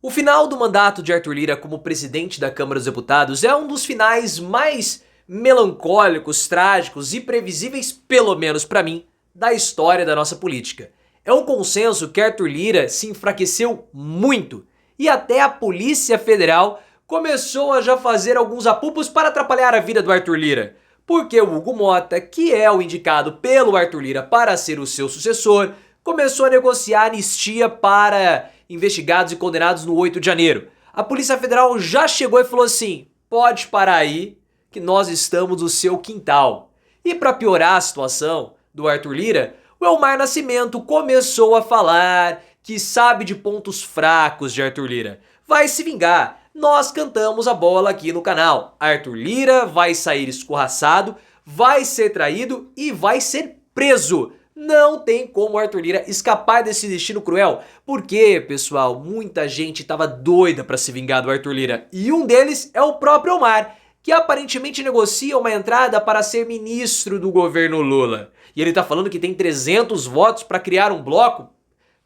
O final do mandato de Arthur Lira como presidente da Câmara dos Deputados é um dos finais mais melancólicos, trágicos e previsíveis, pelo menos para mim, da história da nossa política. É um consenso que Arthur Lira se enfraqueceu muito e até a Polícia Federal começou a já fazer alguns apupos para atrapalhar a vida do Arthur Lira. Porque o Hugo Mota, que é o indicado pelo Arthur Lira para ser o seu sucessor, começou a negociar anistia para investigados e condenados no 8 de janeiro. A Polícia Federal já chegou e falou assim: pode parar aí que nós estamos no seu quintal. E para piorar a situação do Arthur Lira, o Elmar Nascimento começou a falar que sabe de pontos fracos de Arthur Lira. Vai se vingar. Nós cantamos a bola aqui no canal. Arthur Lira vai sair escorraçado, vai ser traído e vai ser preso. Não tem como Arthur Lira escapar desse destino cruel. Porque, pessoal, muita gente estava doida para se vingar do Arthur Lira. E um deles é o próprio Elmar, que aparentemente negocia uma entrada para ser ministro do governo Lula. E ele tá falando que tem 300 votos para criar um bloco?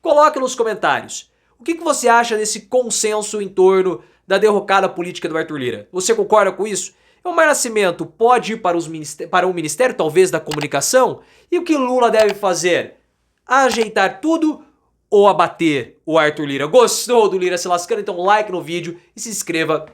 Coloque nos comentários. O que você acha desse consenso em torno da derrocada política do Arthur Lira? Você concorda com isso? Elmar Nascimento pode ir para o Ministério, talvez, da Comunicação? E o que Lula deve fazer? Ajeitar tudo ou abater o Arthur Lira? Gostou do Lira se lascando? Então like no vídeo e se inscreva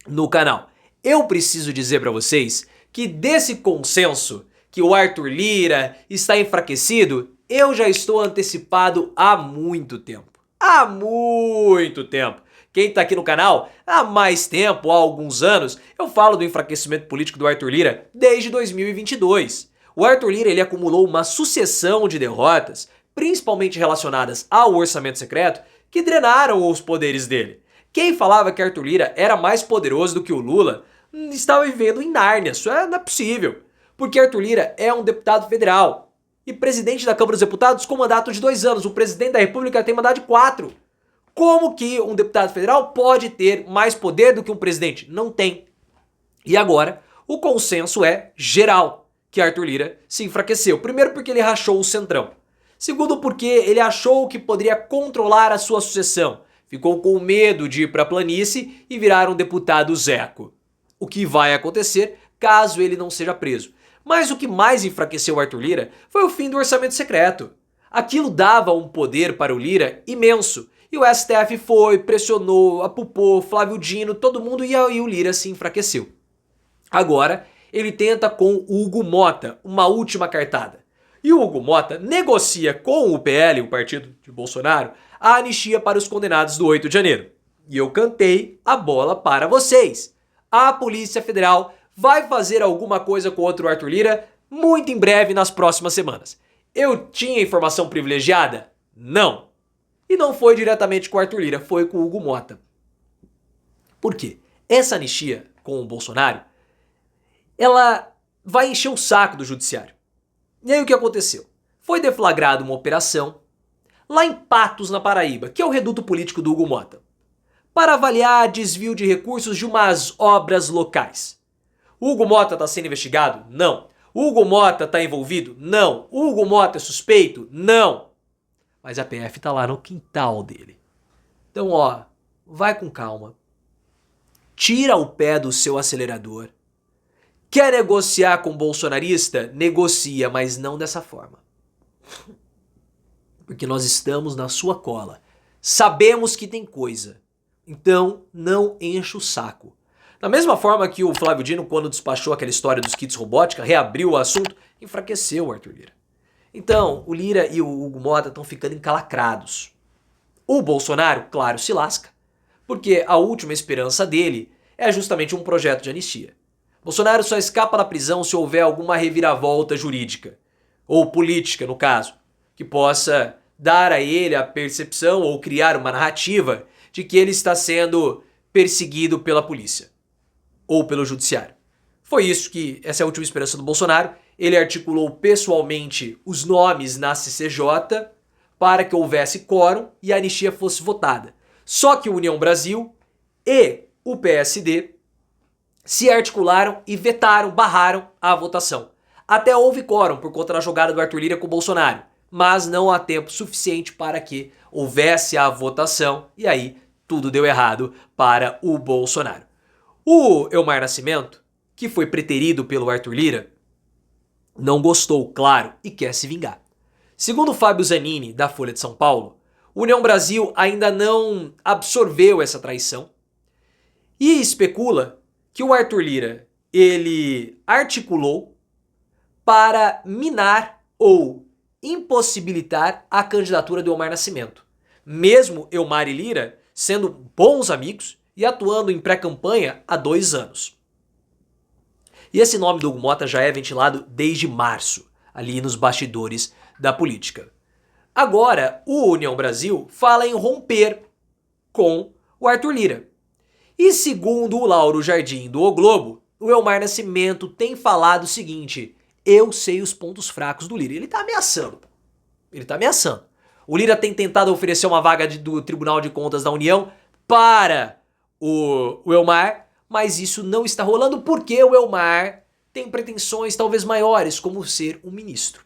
no canal. Eu preciso dizer para vocês que desse consenso que o Arthur Lira está enfraquecido, eu já estou antecipado há muito tempo. Há muito tempo. Quem tá aqui no canal há mais tempo, há alguns anos, eu falo do enfraquecimento político do Arthur Lira desde 2022. O Arthur Lira ele acumulou uma sucessão de derrotas, principalmente relacionadas ao orçamento secreto, que drenaram os poderes dele. Quem falava que Arthur Lira era mais poderoso do que o Lula estava vivendo em Nárnia. Isso não é possível. Porque Arthur Lira é um deputado federal e presidente da Câmara dos Deputados com mandato de 2 anos. O presidente da República tem mandato de 4. Como que um deputado federal pode ter mais poder do que um presidente? Não tem. E agora, o consenso é geral que Arthur Lira se enfraqueceu. Primeiro porque ele rachou o Centrão. Segundo porque ele achou que poderia controlar a sua sucessão. Ficou com medo de ir para a planície e virar um deputado zeco. O que vai acontecer caso ele não seja preso. Mas o que mais enfraqueceu Arthur Lira foi o fim do orçamento secreto. Aquilo dava um poder para o Lira imenso. E o STF foi, pressionou, apupou, Flávio Dino, todo mundo e aí o Lira se enfraqueceu. Agora ele tenta com o Hugo Mota uma última cartada. E o Hugo Mota negocia com o PL, o partido de Bolsonaro, a anistia para os condenados do 8 de janeiro. E eu cantei a bola para vocês. A Polícia Federal vai fazer alguma coisa contra o Arthur Lira muito em breve nas próximas semanas. Eu tinha informação privilegiada? Não. E não foi diretamente com o Arthur Lira, foi com o Hugo Mota. Por quê? Essa anistia com o Bolsonaro, ela vai encher o saco do judiciário. E aí o que aconteceu? Foi deflagrada uma operação lá em Patos, na Paraíba, que é o reduto político do Hugo Mota, para avaliar desvio de recursos de umas obras locais. O Hugo Mota está sendo investigado? Não. O Hugo Mota está envolvido? Não. O Hugo Mota é suspeito? Não. Mas a PF tá lá no quintal dele. Então, vai com calma. Tira o pé do seu acelerador. Quer negociar com o bolsonarista? Negocia, mas não dessa forma. Porque nós estamos na sua cola. Sabemos que tem coisa. Então, não encha o saco. Da mesma forma que o Flávio Dino, quando despachou aquela história dos kits robótica, reabriu o assunto, enfraqueceu o Arthur Lira. Então, o Lira e o Hugo Mota estão ficando encalacrados. O Bolsonaro, claro, se lasca, porque a última esperança dele é justamente um projeto de anistia. Bolsonaro só escapa da prisão se houver alguma reviravolta jurídica, ou política no caso, que possa dar a ele a percepção ou criar uma narrativa de que ele está sendo perseguido pela polícia ou pelo judiciário. Foi isso que, essa é a última esperança do Bolsonaro. Ele articulou pessoalmente os nomes na CCJ para que houvesse quórum e a anistia fosse votada. Só que o União Brasil e o PSD se articularam e vetaram, barraram a votação. Até houve quórum por conta da jogada do Arthur Lira com o Bolsonaro, mas não há tempo suficiente para que houvesse a votação e aí tudo deu errado para o Bolsonaro. O Elmar Nascimento, que foi preterido pelo Arthur Lira, não gostou, claro, e quer se vingar. Segundo Fábio Zanini, da Folha de São Paulo, União Brasil ainda não absorveu essa traição e especula que o Arthur Lira ele articulou para minar ou impossibilitar a candidatura do Elmar Nascimento. Mesmo Elmar e Lira sendo bons amigos e atuando em pré-campanha há 2 anos. E esse nome do Hugo Mota já é ventilado desde março, ali nos bastidores da política. Agora, o União Brasil fala em romper com o Arthur Lira. E segundo o Lauro Jardim do O Globo, o Elmar Nascimento tem falado o seguinte: eu sei os pontos fracos do Lira. Ele tá ameaçando. O Lira tem tentado oferecer uma vaga do Tribunal de Contas da União para o Elmar, mas isso não está rolando porque o Elmar tem pretensões talvez maiores, como ser um ministro.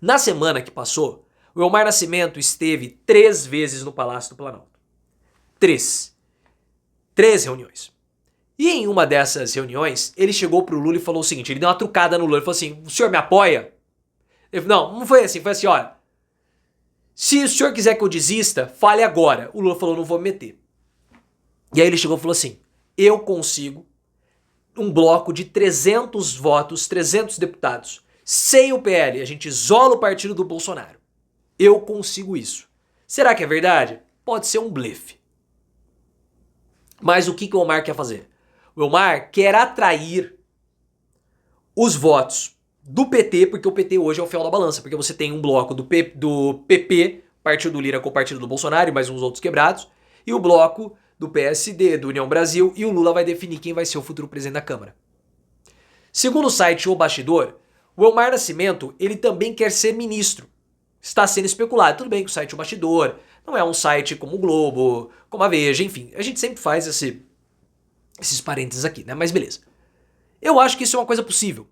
Na semana que passou, o Elmar Nascimento esteve 3 vezes no Palácio do Planalto. 3 reuniões. E em uma dessas reuniões, ele chegou pro Lula e falou o seguinte, ele deu uma trucada no Lula, ele falou assim, o senhor me apoia? Ele falou, não foi assim, foi assim, olha, se o senhor quiser que eu desista, fale agora. O Lula falou, não vou me meter. E aí ele chegou e falou assim, eu consigo um bloco de 300 votos, 300 deputados, sem o PL, a gente isola o partido do Bolsonaro. Eu consigo isso. Será que é verdade? Pode ser um blefe. Mas o que o Elmar quer fazer? O Elmar quer atrair os votos do PT, porque o PT hoje é o fiel da balança, porque você tem um bloco do PP, partido do Lira com o partido do Bolsonaro e mais uns outros quebrados, e o bloco do PSD, do União Brasil, e o Lula vai definir quem vai ser o futuro presidente da Câmara. Segundo o site O Bastidor, o Elmar Nascimento, ele também quer ser ministro. Está sendo especulado. Tudo bem que o site O Bastidor não é um site como o Globo, como a Veja, enfim. A gente sempre faz esses parênteses aqui, né? Mas beleza. Eu acho que isso é uma coisa possível.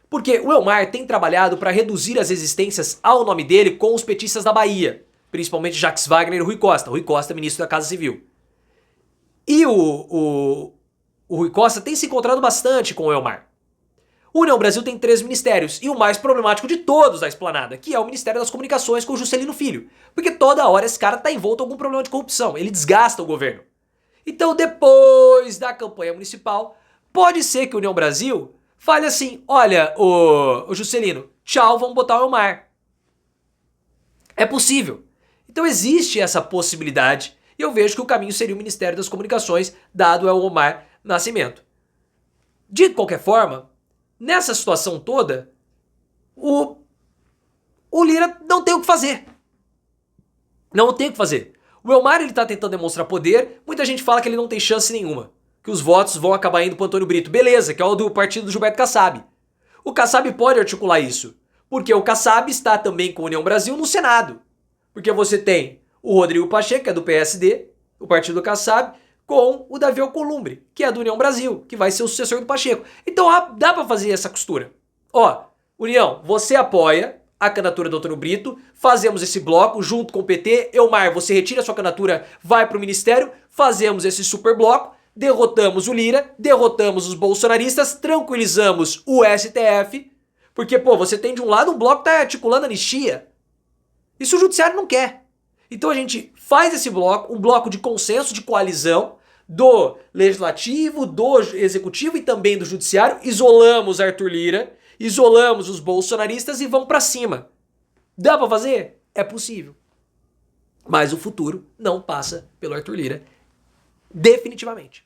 Porque o Elmar tem trabalhado para reduzir as resistências ao nome dele com os petistas da Bahia. Principalmente Jacques Wagner e Rui Costa. Rui Costa, ministro da Casa Civil. E o Rui Costa tem se encontrado bastante com o Elmar. O União Brasil tem 3 ministérios, e o mais problemático de todos da esplanada, que é o Ministério das Comunicações com o Juscelino Filho. Porque toda hora esse cara tá envolto em algum problema de corrupção, ele desgasta o governo. Então depois da campanha municipal, pode ser que o União Brasil fale assim, olha, o Juscelino, tchau, vamos botar o Elmar. É possível. Então existe essa possibilidade, e eu vejo que o caminho seria o Ministério das Comunicações, dado ao Elmar Nascimento. De qualquer forma, nessa situação toda, o Lira não tem o que fazer. Não tem o que fazer. O Elmar ele tá tentando demonstrar poder, muita gente fala que ele não tem chance nenhuma, que os votos vão acabar indo pro Antônio Brito. Beleza, que é o do partido do Gilberto Kassab. O Kassab pode articular isso, porque o Kassab está também com a União Brasil no Senado. Porque você tem o Rodrigo Pacheco, que é do PSD, o partido do Kassab, com o Davi Alcolumbre, que é do União Brasil, que vai ser o sucessor do Pacheco. Então dá pra fazer essa costura. Ó, União, você apoia a candidatura do Antônio Brito, fazemos esse bloco junto com o PT, Elmar, você retira a sua candidatura, vai pro ministério, fazemos esse super bloco, derrotamos o Lira, derrotamos os bolsonaristas, tranquilizamos o STF, porque, pô, você tem de um lado um bloco que tá articulando anistia. Isso o judiciário não quer. Então a gente faz esse bloco, um bloco de consenso, de coalizão, do legislativo, do executivo e também do judiciário, isolamos Arthur Lira, isolamos os bolsonaristas e vamos pra cima. Dá pra fazer? É possível. Mas o futuro não passa pelo Arthur Lira, definitivamente.